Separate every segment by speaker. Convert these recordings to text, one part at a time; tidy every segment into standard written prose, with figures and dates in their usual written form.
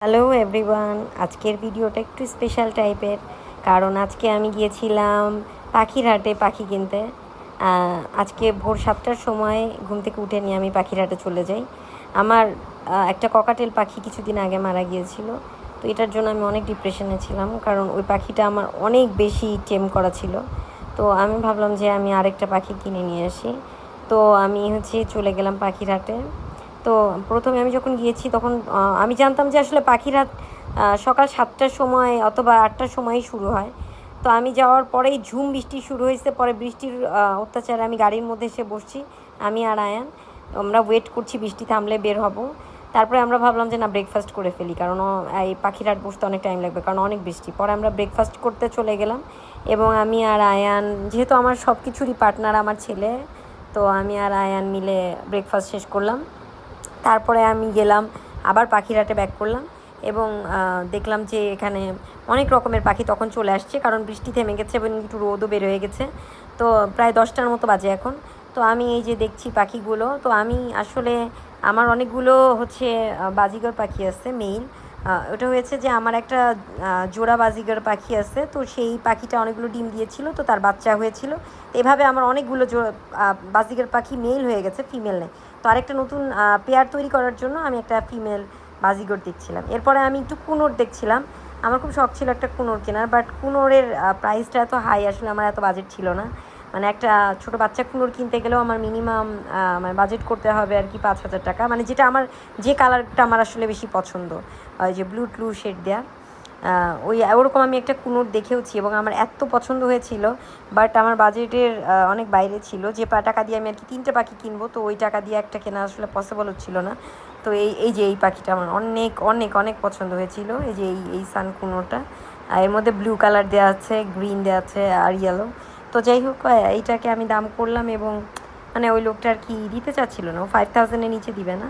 Speaker 1: Hello everyone, আজকের ভিডিওটা একটু স্পেশাল টাইপের। কারণ আজকে আমি গিয়েছিলাম পাখির হাটে পাখি কিনতে। আজকে ভোর 7টার সময় ঘুম থেকে উঠে নিয়ে আমি পাখির হাটে চলে যাই। আমার একটা ককাটেল পাখি কিছুদিন আগে মারা গিয়েছিল, তো এটার জন্য আমি অনেক ডিপ্রেশনে ছিলাম, কারণ ওই পাখিটা আমার অনেক বেশি টেম করা ছিল। তো আমি ভাবলাম যে আমি আরেকটা পাখি কিনে নিয়ে আসি। তো আমি চলে গেলাম পাখির হাটে। তো প্রথমে আমি যখন গিয়েছি তখন আমি জানতাম যে আসলে পাখির হাট সকাল 7টার সময় অথবা 8টার সময়ই শুরু হয়। তো আমি যাওয়ার পরেই ঝুম বৃষ্টি শুরু হয়েছে। পরে বৃষ্টির অত্যাচারে আমি গাড়ির মধ্যে এসে বসছি, আমি আর আয়ান। আমরা ওয়েট করছি বৃষ্টি থামলে বের হব। তারপরে আমরা ভাবলাম যে না, ব্রেকফাস্ট করে ফেলি, কারণ এই পাখির হাট বসতে অনেক টাইম লাগবে, কারণ অনেক বৃষ্টি। পরে আমরা ব্রেকফাস্ট করতে চলে গেলাম এবং আমি আর আয়ান, যেহেতু আমার সব কিছুরই পার্টনার আমার ছেলে, তো আমি আর আয়ান মিলে ব্রেকফাস্ট শেষ করলাম। তারপরে আমি গেলাম আবার পাখির হাটে ব্যাক করলাম এবং দেখলাম যে এখানে অনেক রকমের পাখি তখন চলে আসছে, কারণ বৃষ্টি থেমে গেছে এবং একটু রোদও বের হয়ে গেছে। তো প্রায় 10টার মতো বাজে এখন। তো আমি এই যে দেখছি পাখিগুলো, তো আমি আসলে আমার অনেকগুলো বাজিগর পাখি আছে মেইল। ওটা হয়েছে যে আমার একটা জোড়া বাজিগর পাখি আছে, তো সেই পাখিটা অনেকগুলো ডিম দিয়েছিল, তো তার বাচ্চা হয়েছিল। তো এভাবে আমার অনেকগুলো বাজিগর পাখি মেল হয়ে গেছে, ফিমেল নেই। তো আরেকটা নতুন পেয়ার তৈরি করার জন্য আমি একটা ফিমেল বাজিগর দেখছিলাম। এরপরে আমি একটু কুনোর দেখছিলাম। আমার খুব শখ ছিল একটা কুনোর কেনার, বাট কুনোরের প্রাইসটা এত হাই, আসলে আমার এত বাজেট ছিল না। মানে একটা ছোটো বাচ্চা কুনোর কিনতে গেলেও আমার মিনিমাম মানে বাজেট করতে হবে আর কি 5,000 টাকা, মানে যেটা আমার যে কালারটা আমার আসলে বেশি পছন্দ, ওই যে ব্লু শেড দেয়া, ওরকম আমি একটা কুনোর দেখেওছি এবং আমার এত পছন্দ হয়েছিল। বাট আমার বাজেটের অনেক বাইরে ছিল। যে টাকা দিয়ে আমি আর কি 3টে পাখি কিনবো, তো ওই টাকা দিয়ে একটা কেনা আসলে পসিবল হচ্ছিল না। তো এই পাখিটা আমার অনেক অনেক অনেক পছন্দ হয়েছিল। এই যে এই সান কুনোটা, এর মধ্যে ব্লু কালার দেওয়া আছে, গ্রিন দেওয়া আছে আর ইয়েলো। তো যাই হোক, এইটাকে আমি দাম করলাম এবং মানে ওই লোকটা আর কি দিতে চাচ্ছিল না, ও 5,000-এর নিচে দিবে না।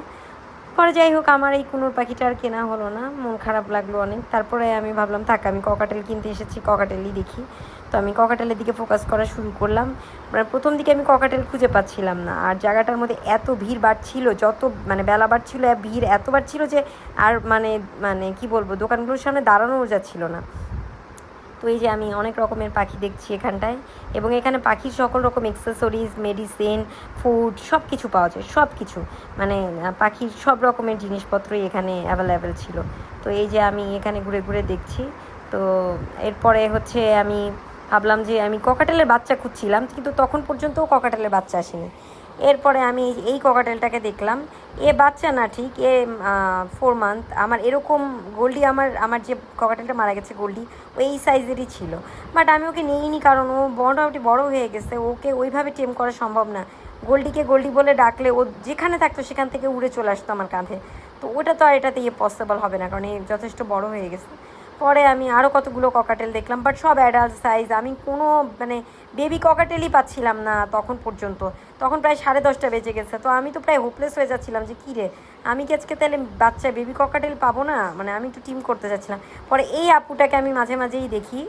Speaker 1: পরে যাই হোক, আমার এই কুনোর পাখিটা আর কেনা হলো না, মন খারাপ লাগলো অনেক। তারপরে আমি ভাবলাম থাক, আমি ককাটেল কিনতে এসেছি, ককাটেলই দেখি। তো আমি ককাটেলের দিকে ফোকাস করা শুরু করলাম। মানে প্রথম দিকে আমি ককাটেল খুঁজে পাচ্ছিলাম না, আর জায়গাটার মধ্যে এত ভিড় বাড়ছিল, যত মানে বেলা বাড়ছিল ভিড় এত বাড়ছিল যে আর মানে মানে কি বলবো, দোকানগুলোর সামনে দাঁড়ানোও যাচ্ছিল না। তো এই যে আমি অনেক রকমের পাখি দেখছি এখানটায়, এবং এখানে পাখির সকল রকম অ্যাক্সেসরিজ, মেডিসিন, ফুড সব কিছু পাওয়া যায়, সব কিছু। মানে পাখির সব রকমের জিনিসপত্রই এখানে অ্যাভেলেবেল ছিল। তো এই যে আমি এখানে ঘুরে ঘুরে দেখছি। তো এরপরে আমি ভাবলাম যে আমি ককাটেলের বাচ্চা খুঁজছিলাম, কিন্তু তখন পর্যন্তও ককাটেলের বাচ্চা আসেনি। এরপরে আমি এই ককাটেলটাকে দেখলাম। এ বাচ্চা না ঠিক, এ 4 মান্থ। আমার এরকম গোল্ডি, আমার যে ককাটেলটা মারা গেছে গোল্ডি, ও এই সাইজেরই ছিল। বাট আমি ওকে নিইনি, কারণ ও মোটামুটি বড় হয়ে গেছে, ওকে ওইভাবে টেম করা সম্ভব না। গোল্ডিকে গোল্ডি বলে ডাকলে ও যেখানে থাকতো সেখান থেকে উড়ে চলে আসতো আমার কাঁধে। তো ওটা তো আর এটাতে পসিবল হবে না, কারণ যথেষ্ট বড় হয়ে গেছে। পরে আমি আরও কতগুলো ককাটেল দেখলাম, বাট সব অ্যাডাল্ট সাইজ। আমি কোনো মানে বেবি ককাটেলই পাচ্ছিলাম না তখন পর্যন্ত। তখন প্রায় 10:30 বেজে গেছে। তো আমি তো প্রায় হোপলেস হয়ে যাচ্ছিলাম যে কী রে, আমি কি আজকে তাহলে বাচ্চা বেবি ককাটেল পাবো না? মানে আমি একটু টিম করতে যাচ্ছিলাম। পরে এই আপুটাকে আমি মাঝে মাঝেই দেখি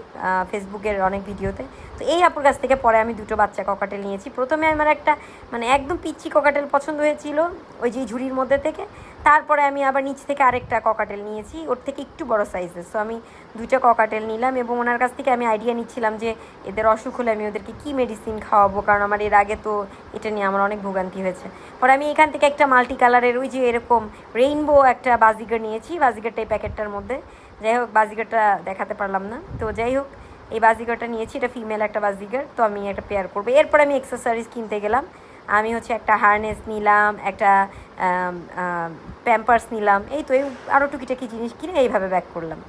Speaker 1: ফেসবুকের অনেক ভিডিওতে। তো এই আপুর কাছ থেকে পরে আমি 2টো বাচ্চা ককাটেল নিয়েছি। প্রথমে আমার একটা মানে একদম পিচ্চি ককাটেল পছন্দ হয়েছিল, ওই যে ঝুড়ির মধ্যে থেকে। তারপরে আমি আবার নিচ থেকে আরেকটা ককাটেল নিয়েছি, ওর থেকে একটু বড় সাইজের। সো আমি 2টা ককাটেল নিলাম এবং ওনার কাছ থেকে আমি আইডিয়া নিচ্ছিলাম যে এদের অসুখ হলে আমি ওদেরকে কী মেডিসিন খাওয়াবো, কারণ আমার এর আগে তো এটা নিয়ে আমার অনেক ভোগান্তি হয়েছে। পরে আমি এখান থেকে একটা মাল্টি কালারের ওই যে এরকম রেইনবো একটা বাজিগার নিয়েছি, বাজিগারটা এই প্যাকেটটার মধ্যে। যাই হোক, বাজিগারটা দেখাতে পারলাম না। তো যাই হোক, এই বাজিগারটা নিয়েছি, এটা ফিমেল একটা বাজিগার। তো আমি একটা পেয়ার করবো। এরপর আমি অ্যাক্সেসরিজ কিনতে গেলাম। আমি একটা হারনেস নিলাম, একটা প্যাম্পার্স নিলাম, এই তো এই আরও টুকিটাকি জিনিস কিনে এইভাবে ব্যাক করলাম।